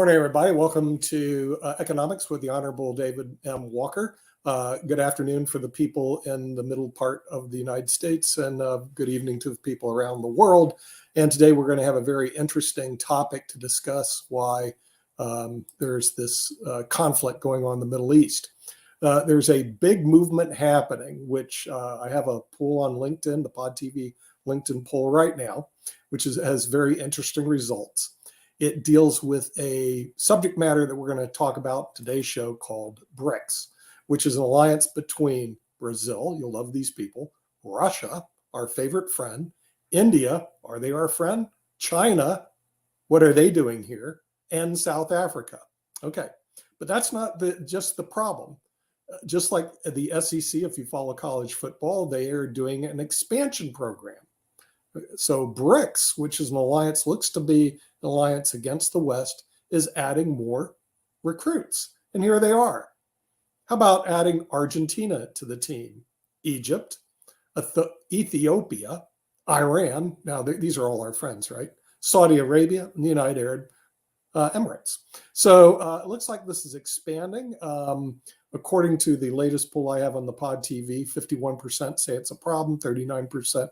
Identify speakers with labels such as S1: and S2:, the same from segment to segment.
S1: morning, everybody. Welcome to Economics with the Honorable David M. Walker. Good afternoon for the people in the middle part of the United States, and good evening to the people around the world. And today we're going to have a very interesting topic to discuss why there's this conflict going on in the Middle East. There's a big movement happening, which I have a poll on LinkedIn, the Pod TV LinkedIn poll right now, which has very interesting results. It deals with a subject matter that we're going to talk about today's show called Brics, which is an alliance between Brazil, you'll love these people, Russia, our favorite friend, India, are they our friend? China, what are they doing here? And South Africa. Okay, but that's not just the problem. Just like the SEC, if you follow college football, they are doing an expansion program. So Brics, which is an alliance, looks to be an alliance against the West, is adding more recruits. And here they are. How about adding Argentina to the team? Egypt, Ethiopia, Iran. Now, these are all our friends, right? Saudi Arabia and the United Arab Emirates. So it looks like this is expanding. According to the latest poll I have on the Pod TV, 51% say it's a problem, 39%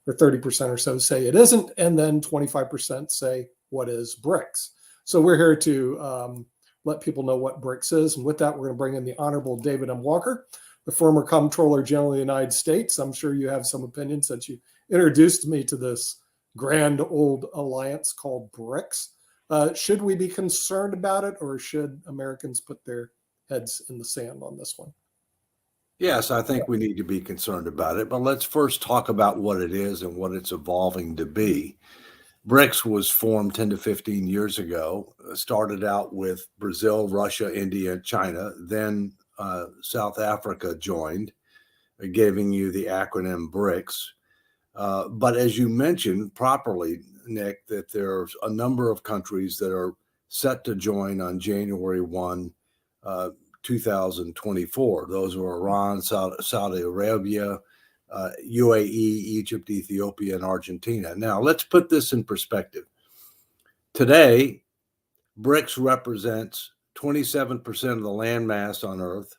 S1: or 30% or so say it isn't, and then 25% say, what is Brics? So we're here to let people know what Brics is. And with that, we're going to bring in the Honorable David M. Walker, the former Comptroller General of the United States. I'm sure you have some opinions since you introduced me to this grand old alliance called Brics. Should we be concerned about it, or should Americans put their heads in the sand on this one?
S2: Yes, I think we need to be concerned about it, but let's first talk about what it is and what it's evolving to be. Brics was formed 10 to 15 years ago, started out with Brazil, Russia, India, China, then South Africa joined, giving you the acronym Brics. But as you mentioned properly, Nick, that there's a number of countries that are set to join on January 1, 2024. Those are Iran, Saudi Arabia, UAE, Egypt, Ethiopia, and Argentina. Now, let's put this in perspective. Today, Brics represents 27% of the land mass on Earth,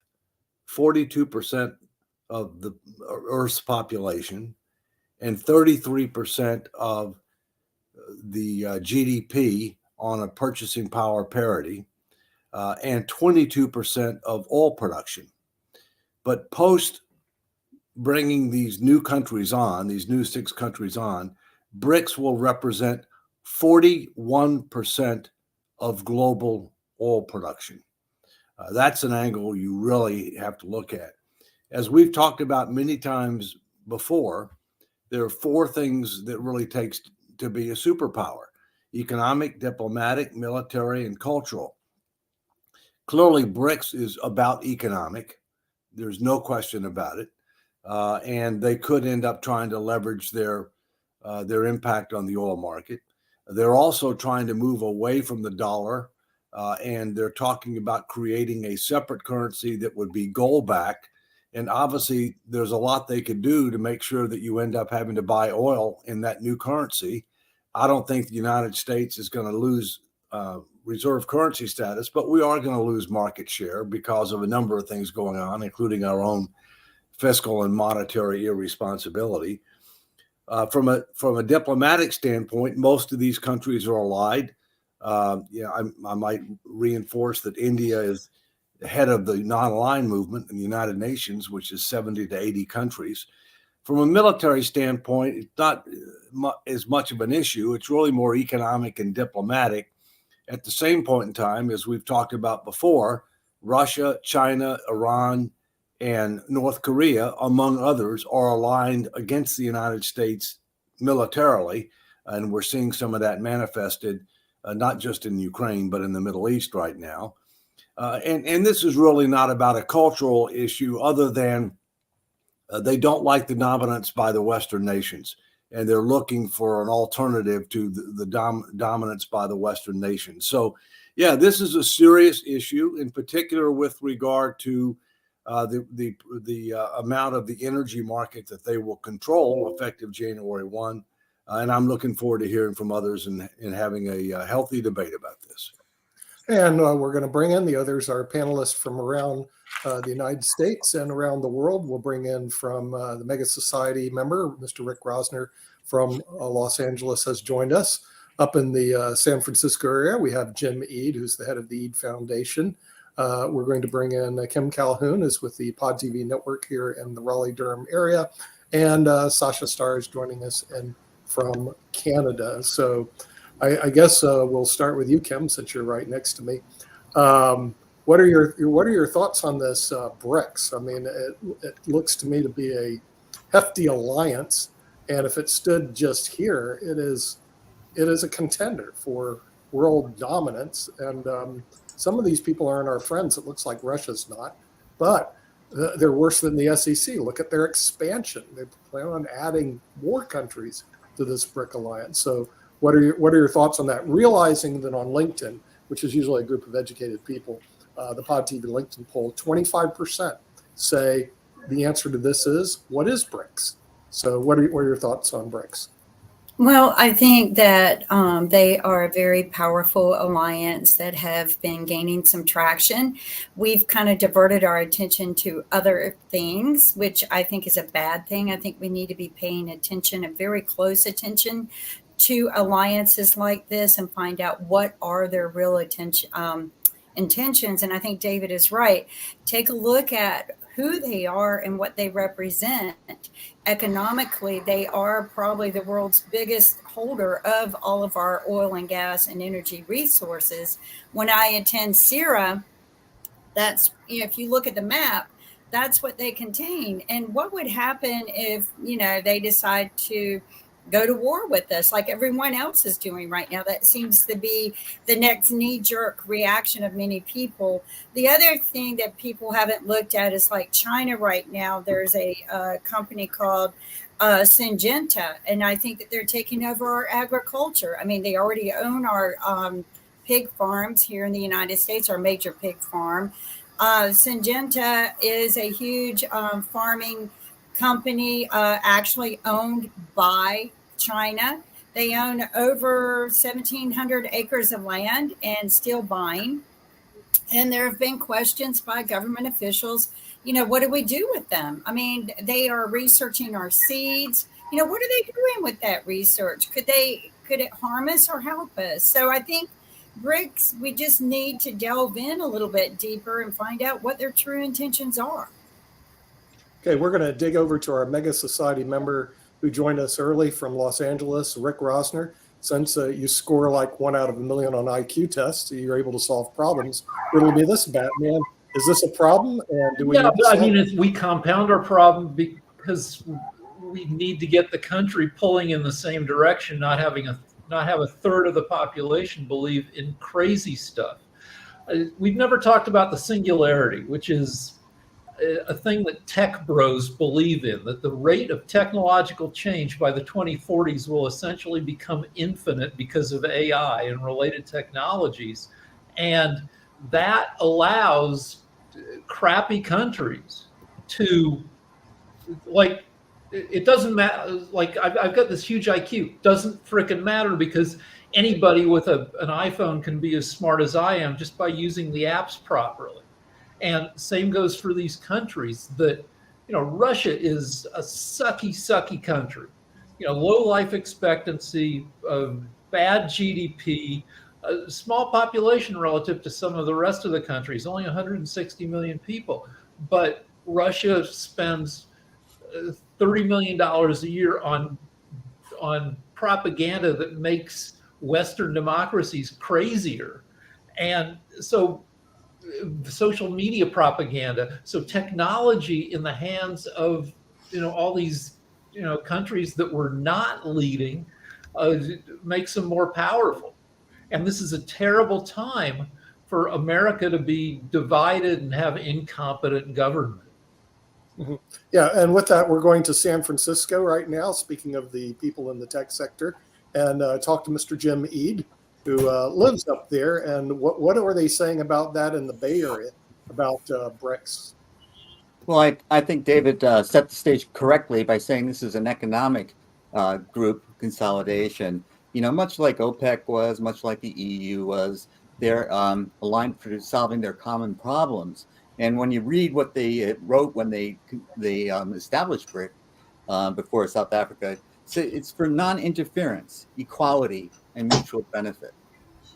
S2: 42% of the Earth's population, and 33% of the GDP on a purchasing power parity, and 22% of oil production. But post bringing these new countries on, these new 6 countries on, Brics will represent 41% of global oil production. That's an angle you really have to look at. As we've talked about many times before, there are 4 things that really takes to be a superpower: economic, diplomatic, military, and cultural. Clearly, Brics is about economic. There's no question about it. And they could end up trying to leverage their impact on the oil market. They're also trying to move away from the dollar, and they're talking about creating a separate currency that would be gold-backed. And obviously, there's a lot they could do to make sure that you end up having to buy oil in that new currency. I don't think the United States is going to lose reserve currency status, but we are going to lose market share because of a number of things going on, including our own fiscal and monetary irresponsibility. From a diplomatic standpoint, most of these countries are allied. I might reinforce that India is the head of the non-aligned movement in the United Nations, which is 70 to 80 countries. From a military standpoint, it's not as much of an issue. It's really more economic and diplomatic. At the same point in time, as we've talked about before, Russia, China, Iran, and North Korea, among others, are aligned against the United States militarily. And we're seeing some of that manifested, not just in Ukraine, but in the Middle East right now. And this is really not about a cultural issue other than they don't like the dominance by the Western nations. And they're looking for an alternative to the dominance by the Western nations. So, yeah, this is a serious issue, in particular with regard to the amount of the energy market that they will control effective January 1. And I'm looking forward to hearing from others and having a healthy debate about this.
S1: And we're going to bring in the others, our panelists from around the United States and around the world. We'll bring in from the Mega Society member, Mr. Rick Rosner from Los Angeles has joined us. Up in the San Francisco area, we have Jim Eade, who's the head of the Eade Foundation. We're going to bring in Kim Calhoun, who's with the Pod TV network here in the Raleigh-Durham area. And Sasha Starr is joining us from Canada. So I guess we'll start with you, Kim, since you're right next to me. What are your thoughts on this Brics? I mean, it looks to me to be a hefty alliance, and if it stood just here, it is a contender for world dominance. And some of these people aren't our friends. It looks like Russia's not, but they're worse than the SEC. Look at their expansion. They plan on adding more countries to this BRIC alliance. So what are your thoughts on that? Realizing that on LinkedIn, which is usually a group of educated people, the Pod TV LinkedIn poll, 25% say the answer to this is, what is BRICS? So what are your thoughts on BRICS?
S3: Well, I think that they are a very powerful alliance that have been gaining some traction. We've kind of diverted our attention to other things, which I think is a bad thing. I think we need to be paying attention, a very close attention to alliances like this and find out what are their real intentions. And I think David is right. Take a look at who they are and what they represent. Economically, they are probably the world's biggest holder of all of our oil and gas and energy resources. When I attend CIRA, that's, if you look at the map, that's what they contain. And what would happen if, they decide to go to war with us like everyone else is doing right now? That seems to be the next knee-jerk reaction of many people. The other thing that people haven't looked at is like China right now. There's a company called Syngenta, and I think that they're taking over our agriculture. I mean, they already own our pig farms here in the United States, our major pig farm. Syngenta is a huge farming company, actually owned by China. They own over 1,700 acres of land and still buying. And there have been questions by government officials, what do we do with them? I mean, they are researching our seeds. What are they doing with that research? Could it harm us or help us? So I think BRICS, we just need to delve in a little bit deeper and find out what their true intentions are.
S1: Okay, we're going to dig over to our Mega Society member who joined us early from Los Angeles, Rick Rosner. Since you score like 1 out of a million on IQ tests, you're able to solve problems. It'll be this, Batman. Is this a problem? And do we?
S4: Yeah, I mean, we compound our problem because we need to get the country pulling in the same direction, not have a third of the population believe in crazy stuff. We've never talked about the singularity, which is a thing that tech bros believe in, that the rate of technological change by the 2040s will essentially become infinite because of AI and related technologies. And that allows crappy countries to, like, it doesn't matter. Like, I've got this huge IQ. Doesn't frickin' matter because anybody with an iPhone can be as smart as I am just by using the apps properly. And same goes for these countries that, Russia is a sucky country, low life expectancy, bad GDP, a small population relative to some of the rest of the countries, only 160 million people. But Russia spends $30 million a year on propaganda that makes Western democracies crazier. And so social media propaganda. So technology in the hands of, all these, countries that were not leading makes them more powerful. And this is a terrible time for America to be divided and have incompetent government.
S1: Mm-hmm. Yeah, and with that, we're going to San Francisco right now, speaking of the people in the tech sector, and talk to Mr. Jim Eade, who lives up there. And what are they saying about that in the Bay Area, about BRICS?
S5: Well, I think David set the stage correctly by saying this is an economic group consolidation. Much like OPEC was, much like the EU was, They're aligned for solving their common problems. And when you read what they wrote when they established BRIC before South Africa, it's for non-interference, equality, and mutual benefit.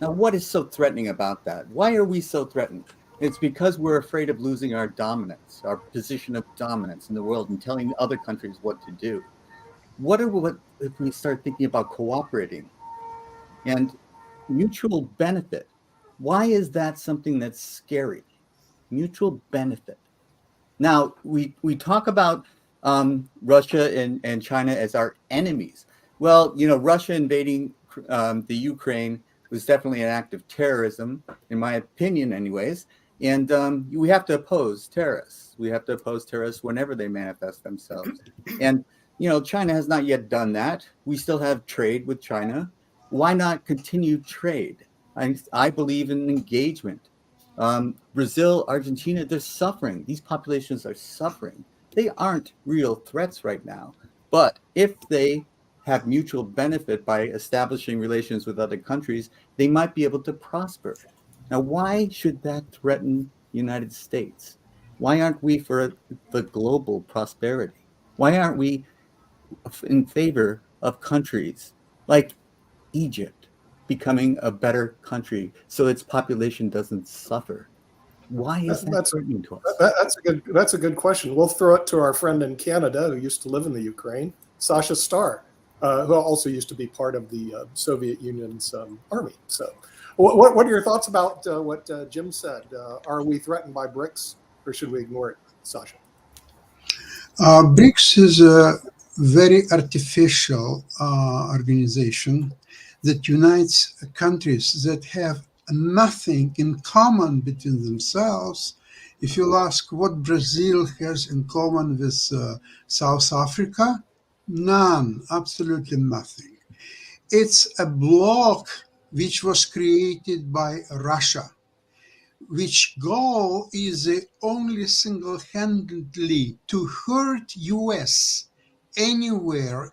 S5: Now, what is so threatening about that? Why are we so threatened? It's because we're afraid of losing our dominance, our position of dominance in the world, and telling other countries what to do. What if we start thinking about cooperating and mutual benefit? Why is that something that's scary? Mutual benefit. Now, we talk about Russia and China as our enemies. Well, Russia invading the Ukraine was definitely an act of terrorism, in my opinion, anyways. And we have to oppose terrorists. We have to oppose terrorists whenever they manifest themselves. And, China has not yet done that. We still have trade with China. Why not continue trade? I believe in engagement. Brazil, Argentina, they're suffering. These populations are suffering. They aren't real threats right now. But if they have mutual benefit by establishing relations with other countries, they might be able to prosper. Now, why should that threaten the United States? Why aren't we for the global prosperity? Why aren't we in favor of countries like Egypt becoming a better country so its population doesn't suffer? Why is that threatening to us?
S1: That's a good question. We'll throw it to our friend in Canada who used to live in the Ukraine, Sasha Starr, who also used to be part of the Soviet Union's army. So, what are your thoughts about what Jim said? Are we threatened by BRICS, or should we ignore it, Sasha?
S6: BRICS is a very artificial organization that unites countries that have nothing in common between themselves. If you'll ask what Brazil has in common with South Africa, none, absolutely nothing. It's a bloc which was created by Russia, which goal is only single-handedly to hurt US anywhere,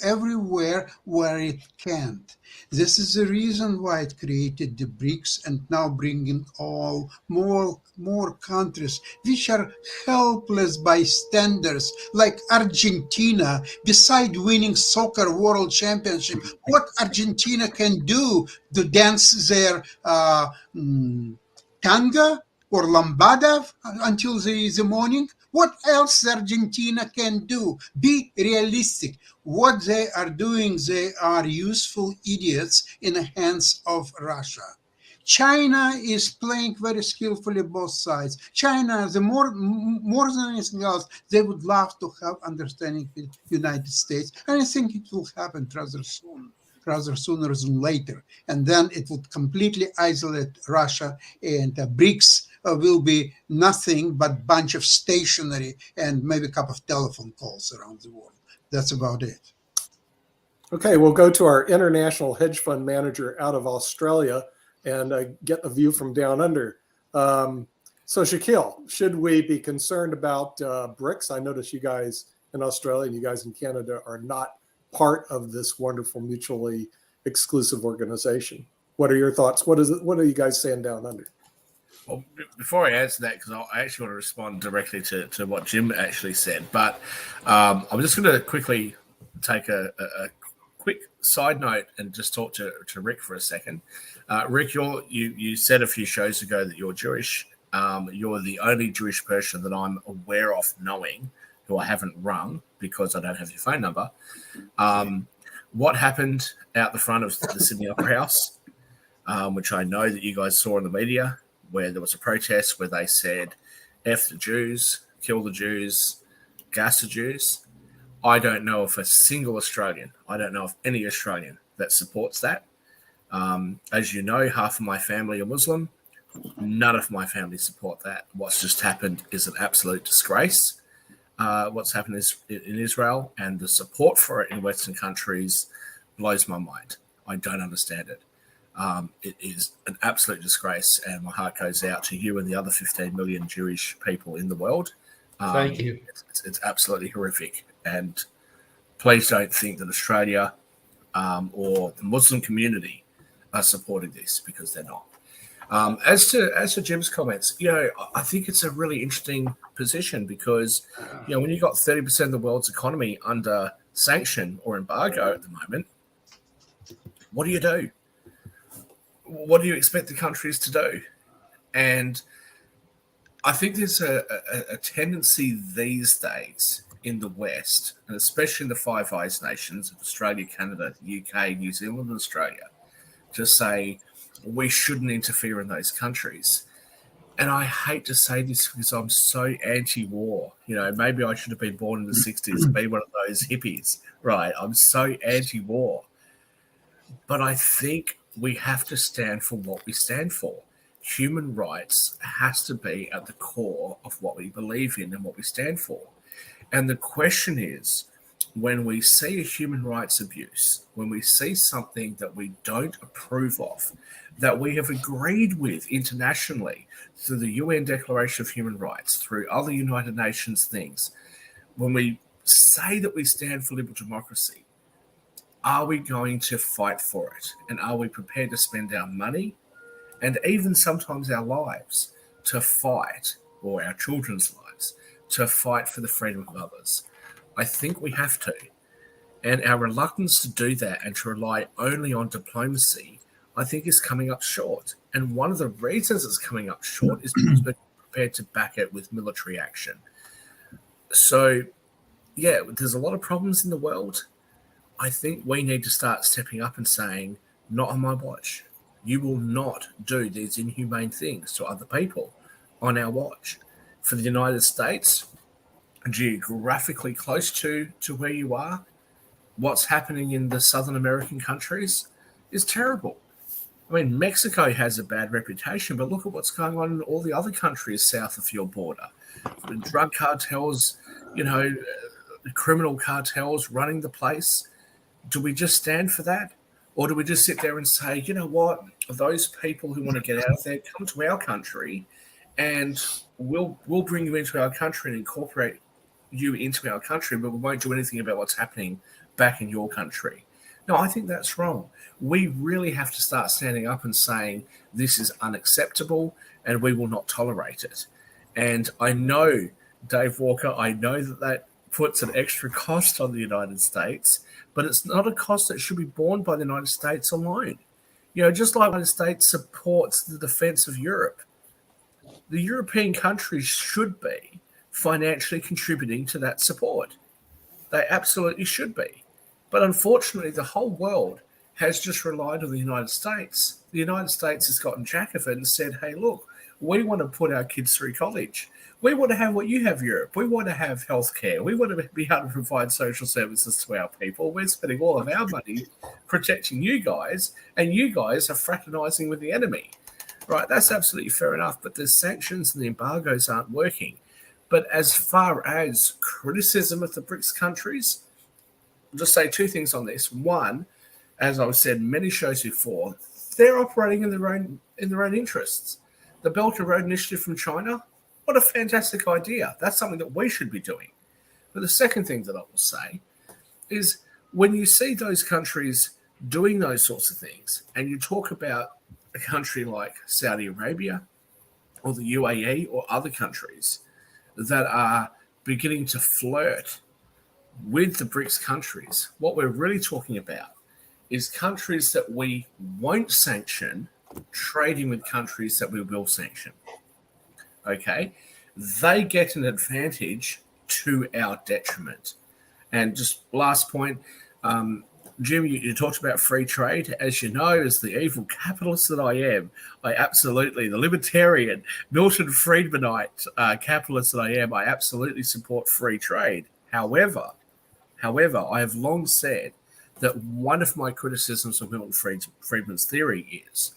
S6: everywhere where it can't. This is the reason why it created the BRICS and now bringing all more countries which are helpless bystanders, like Argentina. Beside winning soccer world championship, what Argentina can do to dance their tanga or lambada until the morning? What else Argentina can do? Be realistic. What they are doing, they are useful idiots in the hands of Russia. China is playing very skillfully both sides. China, the more than anything else, they would love to have understanding with the United States. And I think it will happen rather soon, rather sooner than later. And then it would completely isolate Russia, and BRICS will be nothing but bunch of stationery and maybe a couple of telephone calls around the world. That's about it.
S1: Okay, we'll go to our international hedge fund manager out of Australia and get a view from down under. So Shaquille, should we be concerned about BRICS? I notice you guys in Australia and you guys in Canada are not part of this wonderful mutually exclusive organization. What are your thoughts? What are you guys saying down under?
S7: Well, before I answer that, because I actually want to respond directly to what Jim actually said, but I'm just going to quickly take a quick side note and just talk to Rick for a second. Rick, you said a few shows ago that you're Jewish. You're the only Jewish person that I'm aware of knowing who I haven't rung because I don't have your phone number. What happened out the front of the Sydney Opera House, which I know that you guys saw in the media, where there was a protest where they said, F the Jews, kill the Jews, gas the Jews. I don't know of a single Australian, I don't know of any Australian that supports that. As you know, half of my family are Muslim. None of my family support that. What's just happened is an absolute disgrace. What's happened is in Israel, and the support for it in Western countries blows my mind. I don't understand it. It is an absolute disgrace, and my heart goes out to you and the other 15 million Jewish people in the world.
S4: Thank you.
S7: It's absolutely horrific. And please don't think that Australia or the Muslim community are supporting this, because they're not. As to Jim's comments, I think it's a really interesting position because, when you've got 30% of the world's economy under sanction or embargo at the moment, what do you do? What do you expect the countries to do? And I think there's a tendency these days in the West, and especially in the Five Eyes nations of Australia, Canada, the UK, New Zealand, and Australia, to say we shouldn't interfere in those countries. And I hate to say this because I'm so anti-war. Maybe I should have been born in the 60s, be one of those hippies, right? I'm so anti-war. But I think we have to stand for what we stand for. Human rights has to be at the core of what we believe in and what we stand for. And the question is, when we see a human rights abuse, when we see something that we don't approve of, that we have agreed with internationally through the UN Declaration of Human Rights, through other United Nations things, when we say that we stand for liberal democracy, are we going to fight for it? And are we prepared to spend our money and even sometimes our lives to fight, or our children's lives, to fight for the freedom of others? I think we have to. And our reluctance to do that and to rely only on diplomacy, I think, is coming up short. And one of the reasons it's coming up short is because we're prepared to back it with military action. So, yeah, there's a lot of problems in the world. I think we need to start stepping up and saying, not on my watch. You will not do these inhumane things to other people on our watch. For the United States, geographically close to where you are, what's happening in the Southern American countries is terrible. I mean, Mexico has a bad reputation, but look at what's going on in all the other countries south of your border. The drug cartels, criminal cartels running the place. Do we just stand for that? Or do we just sit there and say, you know what, those people who want to get out of there, come to our country and we'll bring you into our country and incorporate you into our country, but we won't do anything about what's happening back in your country. No, I think that's wrong. We really have to start standing up and saying this is unacceptable and we will not tolerate it. And I know, Dave Walker, I know that puts an extra cost on the United States, but it's not a cost that should be borne by the United States alone. Just like the United States supports the defense of Europe, the European countries should be financially contributing to that support. They absolutely should be. But unfortunately, the whole world has just relied on the United States. The United States has gotten jack of it and said, hey, look, we want to put our kids through college. We want to have what you have, Europe. We want to have healthcare. We want to be able to provide social services to our people. We're spending all of our money protecting you guys, and you guys are fraternizing with the enemy. Right, that's absolutely fair enough, but the sanctions and the embargoes aren't working. But as far as criticism of the Brics countries, I'll just say two things on this. One, as I've said many shows before, they're operating in their own interests. The Belt and Road Initiative from China, what a fantastic idea. That's something that we should be doing. But the second thing that I will say is when you see those countries doing those sorts of things, and you talk about a country like Saudi Arabia or the UAE or other countries that are beginning to flirt with the Brics countries, what we're really talking about is countries that we won't sanction trading with countries that we will sanction. Okay? They get an advantage to our detriment. And just last point, Jim, you talked about free trade. As you know, as the evil capitalist that I am, I absolutely, the libertarian, Milton Friedmanite capitalist that I am, I absolutely support free trade. However, I have long said that one of my criticisms of Milton Friedman's theory is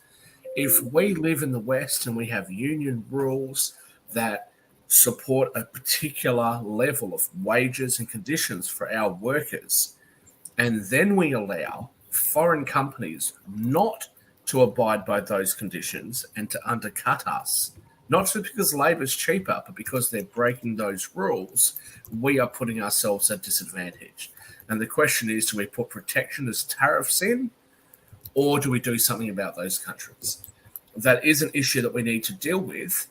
S7: if we live in the West and we have union rules that support a particular level of wages and conditions for our workers, and then we allow foreign companies not to abide by those conditions and to undercut us, not just because labor is cheaper, but because they're breaking those rules, we are putting ourselves at disadvantage. And the question is, do we put protectionist tariffs in, or do we do something about those countries? that is an issue that we need to deal with.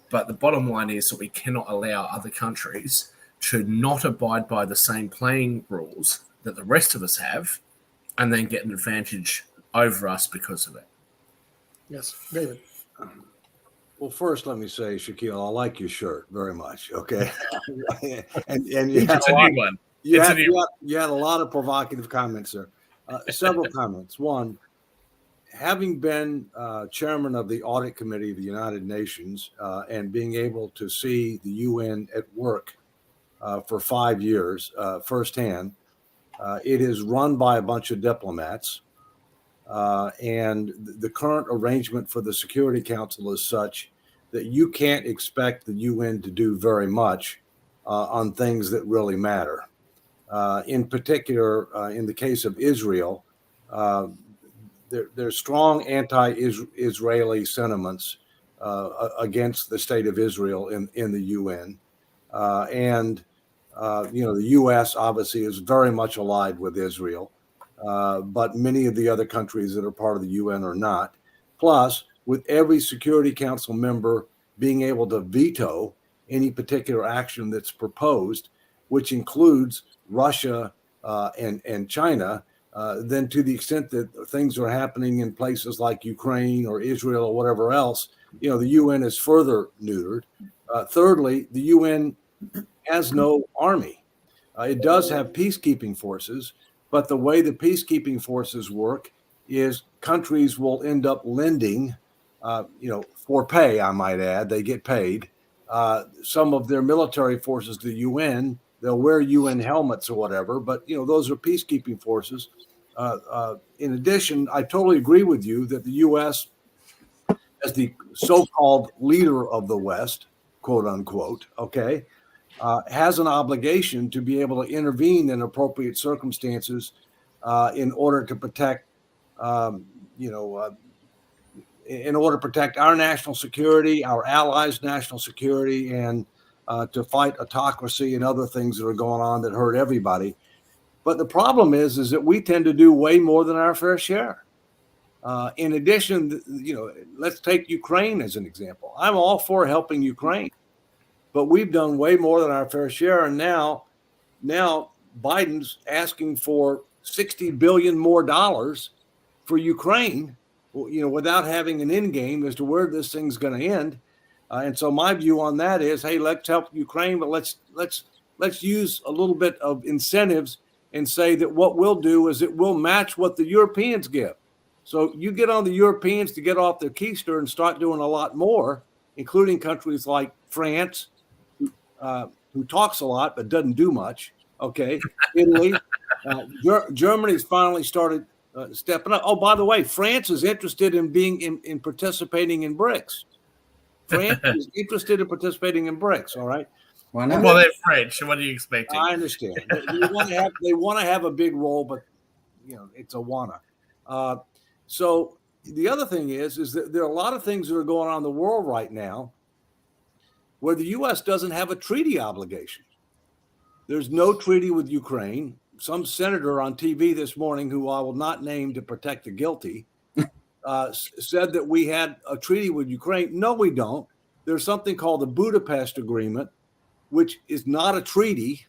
S7: But the bottom line is that we cannot allow other countries to not abide by the same playing rules that the rest of us have and then get an advantage over us because of it.
S1: Yes, David.
S2: Well, first, let me say, Shaquille, I like your shirt very much. Okay, and you had
S7: It's a new one.
S2: You
S7: It's a
S2: had,
S7: new
S2: you had a lot of provocative comments there. Several comments. One, having been chairman of the Audit Committee of the United Nations and being able to see the UN at work for 5 years firsthand, it is run by a bunch of diplomats. And the current arrangement for the Security Council is such that you can't expect the UN to do very much on things that really matter. In particular, in the case of Israel, there's strong anti-Israeli sentiments against the state of Israel in the UN. And the U.S. obviously is very much allied with Israel. But many of the other countries that are part of the UN are not. Plus, with every Security Council member being able to veto any particular action that's proposed, which includes Russia and China, then to the extent that things are happening in places like Ukraine or Israel or whatever else, the UN is further neutered. Thirdly, the UN has no army. It does have peacekeeping forces, but the way the peacekeeping forces work is countries will end up lending, for pay, I might add, they get paid, some of their military forces to the UN. They'll wear UN helmets or whatever, but, those are peacekeeping forces. In addition, I totally agree with you that the U.S., as the so-called leader of the West, quote unquote, okay, has an obligation to be able to intervene in appropriate circumstances in order to protect, in order to protect our national security, our allies' national security, and to fight autocracy and other things that are going on that hurt everybody. But the problem is that we tend to do way more than our fair share. In addition, let's take Ukraine as an example. I'm all for helping Ukraine. But we've done way more than our fair share, and now Biden's asking for $60 billion more dollars for Ukraine, without having an end game as to where this thing's going to end. And so my view on that is, hey, let's help Ukraine, but let's use a little bit of incentives and say that what we'll do is it will match what the Europeans give. So you get on the Europeans to get off their keister and start doing a lot more, including countries like France, who talks a lot but doesn't do much. Okay, Italy, Germany's finally started stepping up. Oh, by the way, France is interested in being in participating in Brics. France is interested in participating in Brics. All right.
S5: Why not?
S7: Well, they're French. So what are you expecting?
S2: I understand. They want to have a big role, but it's a wanna. So the other thing is that there are a lot of things that are going on in the world right now where the U.S. doesn't have a treaty obligation. There's no treaty with Ukraine. Some senator on TV this morning, who I will not name to protect the guilty, said that we had a treaty with Ukraine. No, we don't. There's something called the Budapest Agreement, which is not a treaty,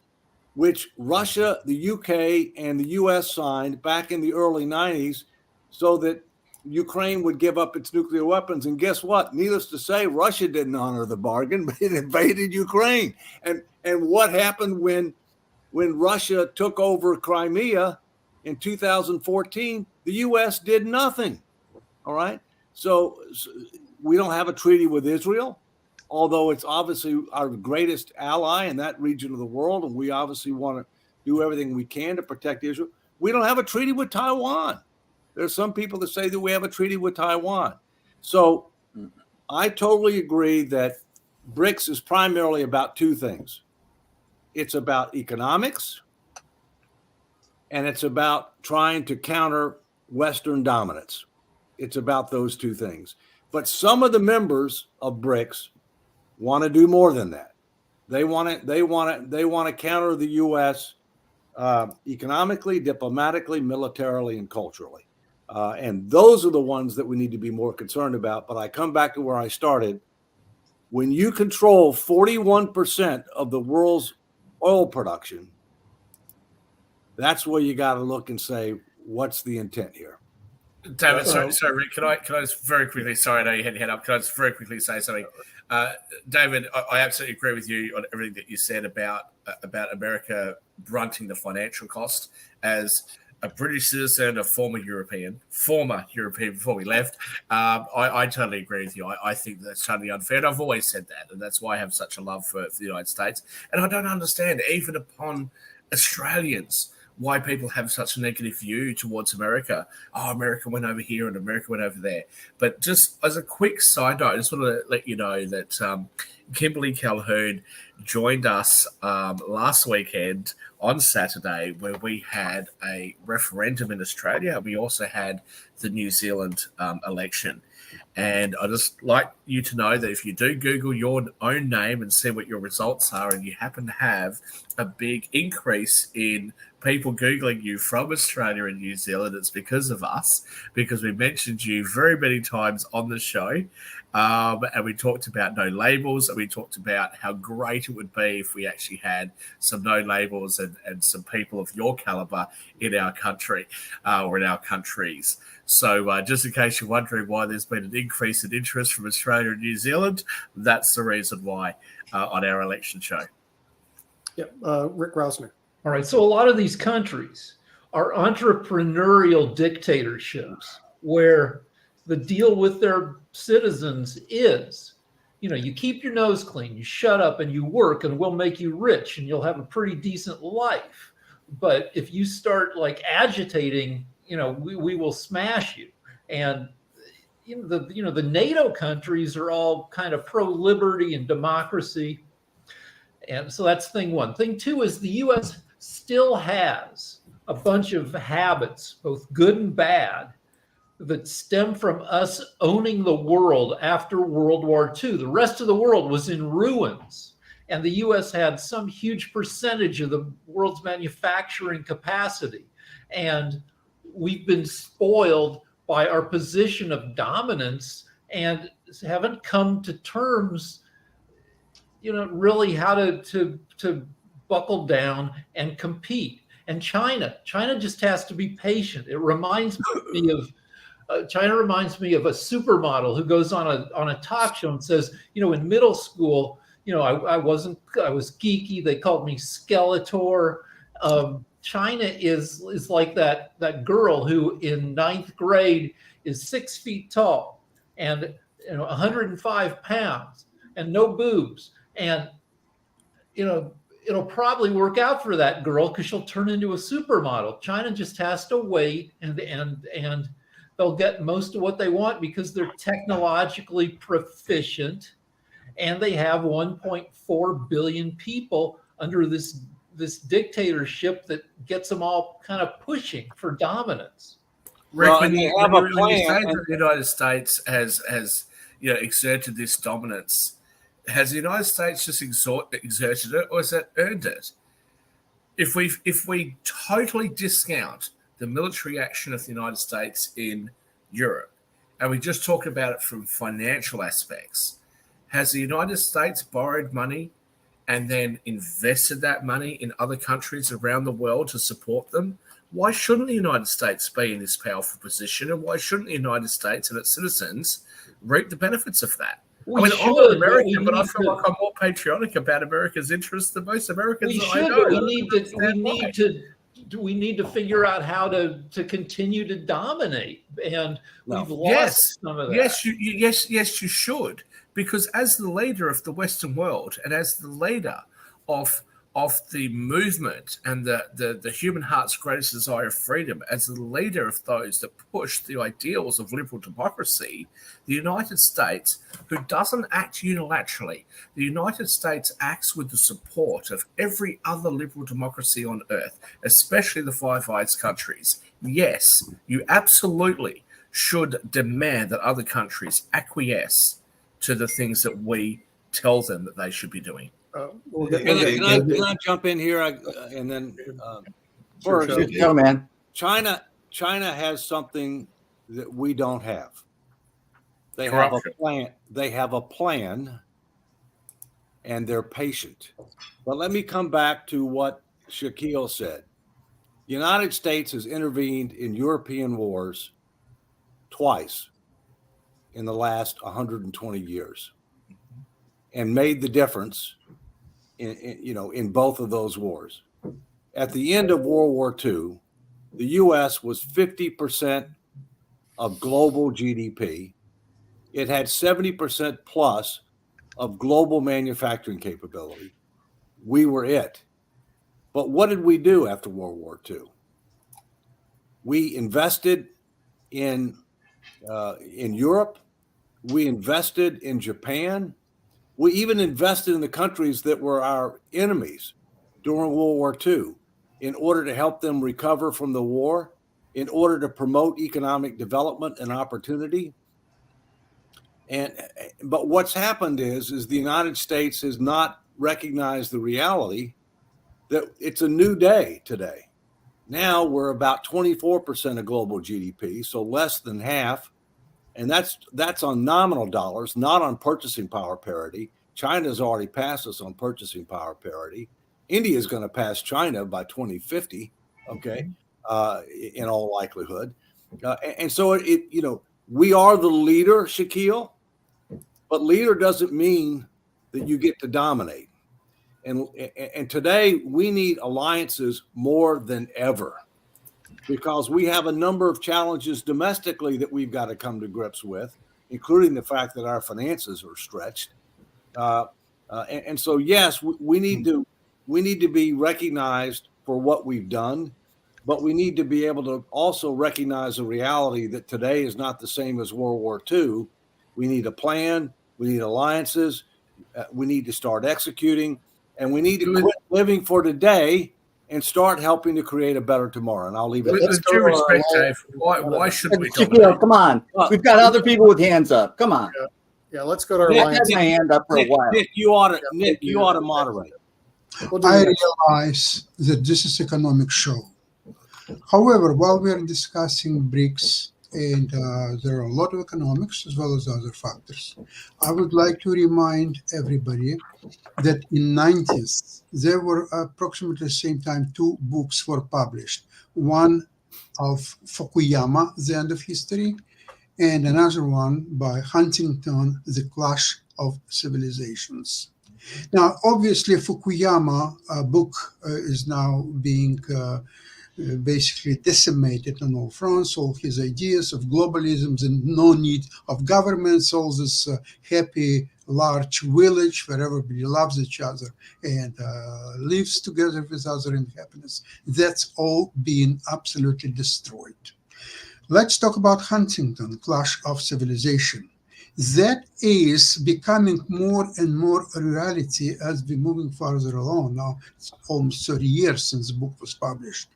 S2: which Russia, the UK, and the US signed back in the early 90s so that Ukraine would give up its nuclear weapons. And guess what? Needless to say, Russia didn't honor the bargain, but it invaded Ukraine. And what happened when Russia took over Crimea in 2014? The U.S. did nothing. All right. So we don't have a treaty with Israel, although it's obviously our greatest ally in that region of the world. And we obviously want to do everything we can to protect Israel. We don't have a treaty with Taiwan. There's some people that say that we have a treaty with Taiwan. So I totally agree that BRICS is primarily about two things. It's about economics, and it's about trying to counter Western dominance. It's about those two things. But some of the members of BRICS want to do more than that. They want to counter the U.S. Economically, diplomatically, militarily, and culturally. And those are the ones that we need to be more concerned about. But I come back to where I started. When you control 41% of the world's oil production, that's where you got to look and say, what's the intent here?
S7: David, sorry, Rick, can I just very quickly, sorry, I know you had your head up, can I just very quickly say something? David, I absolutely agree with you on everything that you said about America blunting the financial cost. As a British citizen, a former European before we left, I totally agree with you. I think that's totally unfair. And I've always said that, and that's why I have such a love for the United States. And I don't understand, even upon Australians, why people have such a negative view towards America. Oh, America went over here and America went over there. But just as a quick side note, I just want to let you know that Kimberly Calhoun joined us last weekend on Saturday, where we had a referendum in Australia. We also had the New Zealand election. And I just like you to know that if you do Google your own name and see what your results are, and you happen to have a big increase in people Googling you from Australia and New Zealand, it's because of us, because we mentioned you very many times on the show. And we talked about no labels, and we talked about how great it would be if we actually had some no labels and some people of your caliber in our country or in our countries. So just in case you're wondering why there's been an increase in interest from Australia and New Zealand, that's the reason why on our election show.
S1: Yep. Rick Rausner.
S4: All right. So a lot of these countries are entrepreneurial dictatorships where the deal with their citizens is, you keep your nose clean, you shut up and you work, and we'll make you rich and you'll have a pretty decent life. But if you start like agitating, we will smash you. And the NATO countries are all kind of pro-liberty and democracy. And so that's thing one. Thing two is the U.S. still has a bunch of habits, both good and bad, that stem from us owning the world after World War II. The rest of the world was in ruins, and the U.S. had some huge percentage of the world's manufacturing capacity. And we've been spoiled by our position of dominance and haven't come to terms, really how to buckle down and compete. And China just has to be patient. It reminds me of China reminds me of a supermodel who goes on a talk show and says, in middle school, I was geeky. They called me Skeletor. China is like that girl who in 9th grade is 6 feet tall and 105 pounds and no boobs. And, it'll probably work out for that girl because she'll turn into a supermodel. China just has to wait and they'll get most of what they want because they're technologically proficient and they have 1.4 billion people under this dictatorship that gets them all kind of pushing for dominance.
S7: Rick,
S2: Well,
S7: when
S2: and
S7: you
S2: they have a
S7: say
S2: plan,
S7: that the United States has exerted this dominance, has the United States just exerted it, or has it earned it? If we totally discount the military action of the United States in Europe, and we just talk about it from financial aspects, has the United States borrowed money and then invested that money in other countries around the world to support them? Why shouldn't the United States be in this powerful position? And why shouldn't the United States and its citizens reap the benefits of that? I'm an American, but I feel like I'm more patriotic about America's interests than most Americans.
S4: We should, but we need to figure out how to continue to dominate, and we've lost some of that.
S7: Yes, you should, because as the leader of the Western world and as the leader of the movement and the human heart's greatest desire of freedom, as the leader of those that push the ideals of liberal democracy, the United States, who doesn't act unilaterally, the United States acts with the support of every other liberal democracy on earth, especially the Five Eyes countries. Yes, you absolutely should demand that other countries acquiesce to the things that we tell them that they should be doing.
S2: Can I jump in here? And then first,
S5: man.
S2: China has something that we don't have. They
S7: Corruption.
S2: have a plan. They have a plan, and they're patient. But let me come back to what Shaquille said. The United States has intervened in European wars twice in the last 120 years and made the difference in both of those wars. At the end of World War II, the U.S. was 50% of global GDP. It had 70% plus of global manufacturing capability. We were it. But what did we do after World War II? We invested in Europe. We invested in Japan. We even invested in the countries that were our enemies during World War II in order to help them recover from the war, in order to promote economic development and opportunity. But what's happened is the United States has not recognized the reality that it's a new day today. Now we're about 24% of global GDP, so less than half. And that's on nominal dollars, not on purchasing power parity. China's already passed us on purchasing power parity. India is going to pass China by 2050, okay, in all likelihood. And so, we are the leader, Shaquille, but leader doesn't mean that you get to dominate. And today we need alliances more than ever because we have a number of challenges domestically that we've got to come to grips with, including the fact that our finances are stretched. And so, yes, we need to be recognized for what we've done, but we need to be able to also recognize the reality that today is not the same as World War II. We need a plan. We need alliances. We need to start executing. And we need to quit living for today and start helping to create a better tomorrow. And I'll leave it at that.
S7: With due respect, Dave, why shouldn't we
S5: Shaquille,
S7: dominate?
S5: come on. We've got other people with hands up. Come on.
S1: Yeah, let's go to our
S5: I've had
S1: alliance.
S5: my hand up for a while.
S2: Nick, you ought to moderate.
S1: We'll do
S6: I
S1: that.
S6: realize that this is economic show. However, while we are discussing BRICS, and there are a lot of economics as well as other factors, I would like to remind everybody that in 90s, there were approximately the same time 2 books were published. One of Fukuyama, The End of History, and another one by Huntington, The Clash of Civilizations. Now, obviously, Fukuyama book is now being basically decimated on all fronts. All his ideas of globalism and no need of governments, all this happy large village where everybody loves each other and lives together with other in happiness. That's all being absolutely destroyed. Let's talk about Huntington, Clash of Civilization. That is becoming more and more a reality as we're moving further along. Now, it's almost 30 years since the book was published.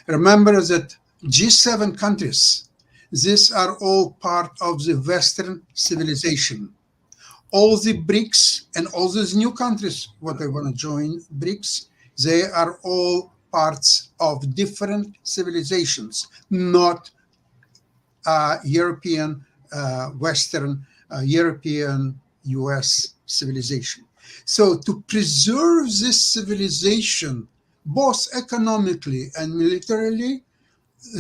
S6: Remember that G7 countries, these are all part of the Western civilization. All the BRICS and all these new countries, what they want to join BRICS, they are all parts of different civilizations, not European, Western, European, US civilization. So to preserve this civilization, both economically and militarily,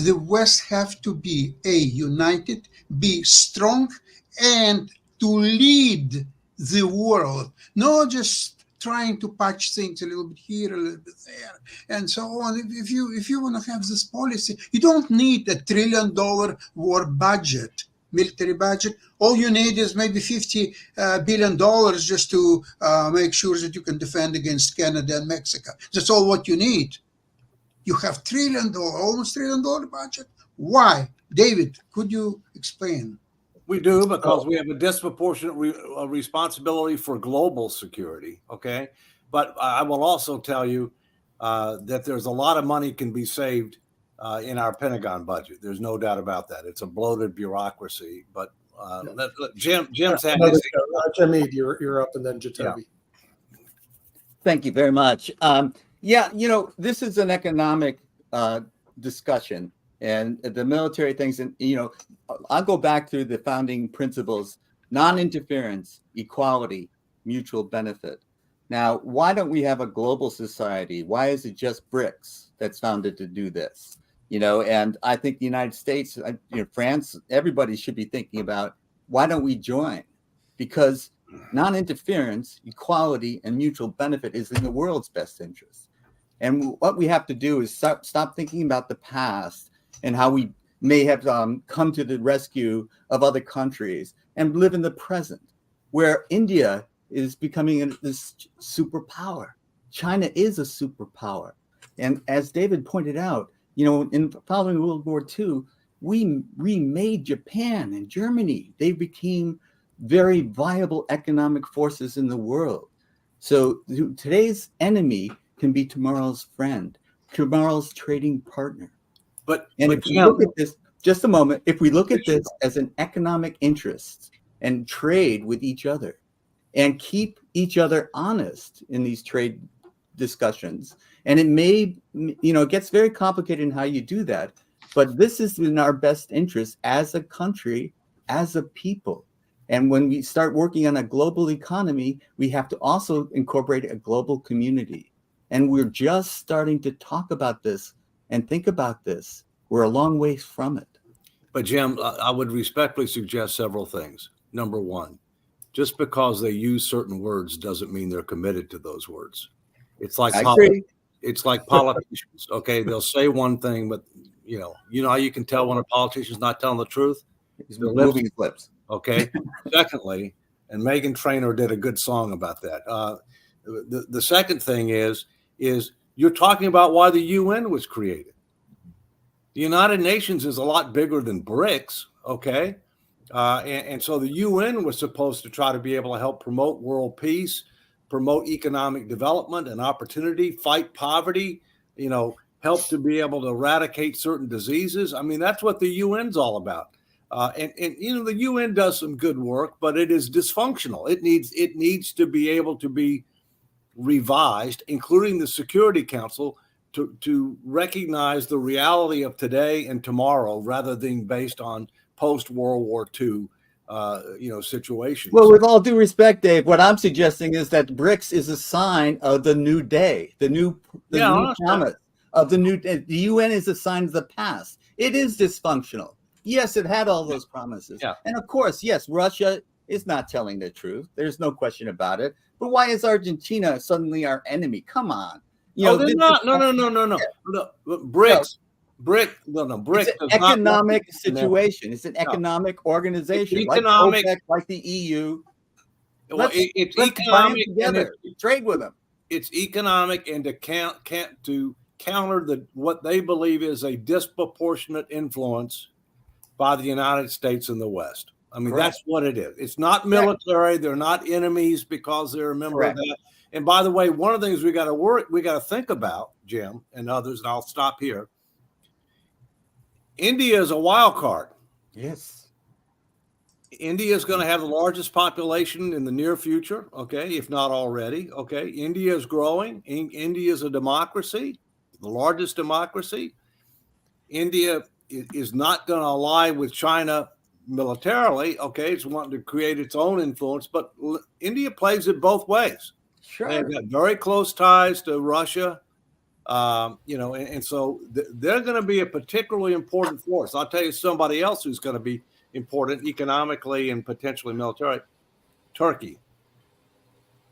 S6: the West have to be A, united, B, strong, and to lead the world, not just trying to patch things a little bit here, a little bit there, and so on. If you want to have this policy, you don't need $1 trillion war budget, military budget. All you need is maybe $50 billion just to make sure that you can defend against Canada and Mexico. That's all what you need. You have almost $1 trillion budget. Why? David, could you explain?
S2: We do because we have a disproportionate responsibility for global security, okay? But I will also tell you that there's a lot of money can be saved in our Pentagon budget. There's no doubt about that. It's a bloated bureaucracy, but Jim's had his...
S1: Jim Ead, you're up, and then Jacoby.
S5: Yeah. Thank you very much. Yeah, this is an economic discussion, and the military things. And, I'll go back through the founding principles: non-interference, equality, mutual benefit. Now, why don't we have a global society? Why is it just Brics that's founded to do this? And I think the United States, France, everybody should be thinking about, why don't we join? Because non-interference, equality, and mutual benefit is in the world's best interest. And what we have to do is stop thinking about the past and how we may have come to the rescue of other countries and live in the present, where India is becoming this superpower. China is a superpower. And as David pointed out, in following World War II, we remade Japan and Germany. They became very viable economic forces in the world. So today's enemy can be tomorrow's friend, tomorrow's trading partner. If we look at this, just a moment, if we look at this as an economic interest and trade with each other and keep each other honest in these trade discussions, and it may, it gets very complicated in how you do that, but this is in our best interest as a country, as a people. And when we start working on a global economy, we have to also incorporate a global community. And we're just starting to talk about this and think about this. We're a long way from it.
S2: But Jim, I would respectfully suggest several things. Number one, just because they use certain words doesn't mean they're committed to those words. It's like it's like politicians. Okay, they'll say one thing, but you know how you can tell when a politician's not telling the truth?
S5: He's moving his lips.
S2: Okay. Secondly, and Megan Trainor did a good song about that. The second thing is you're talking about why the UN was created. The United Nations is a lot bigger than Brics. Okay. And so the UN was supposed to try to be able to help promote world peace, promote economic development and opportunity, fight poverty, help to be able to eradicate certain diseases. I mean, that's what the UN's all about. And the UN does some good work, but it is dysfunctional. It needs to be able to be revised, including the Security Council, to recognize the reality of today and tomorrow, rather than based on post-World War II, situations.
S5: Well, with all due respect, Dave, what I'm suggesting is that Brics is a sign of the new day, the new promise of the new day. The UN is a sign of the past. It is dysfunctional. Yes, it had all those promises. Yeah. And of course, yes, Russia is not telling the truth. There's no question about it. But why is Argentina suddenly our enemy? Come on.
S2: They're not. No. Brics. Brics.
S5: It's an economic situation. It's an economic organization. It's economic, like the EU. Let's
S2: economic
S5: together. Trade with them.
S2: It's economic, and to counter what they believe is a disproportionate influence by the United States and the West. I mean, Correct. That's what it is. It's not military. They're not enemies because they're a member of that. And by the way, one of the things we got to think about, Jim and others, and I'll stop here. India is a wild card.
S5: Yes.
S2: India is going to have the largest population in the near future, okay, if not already, okay. India is growing. India is a democracy, the largest democracy. India is not going to ally with China militarily, okay. It's wanting to create its own influence, but India plays it both ways.
S5: Sure.
S2: They've got very close ties to Russia. And so they're going to be a particularly important force. I'll tell you somebody else who's going to be important economically and potentially militarily. Turkey.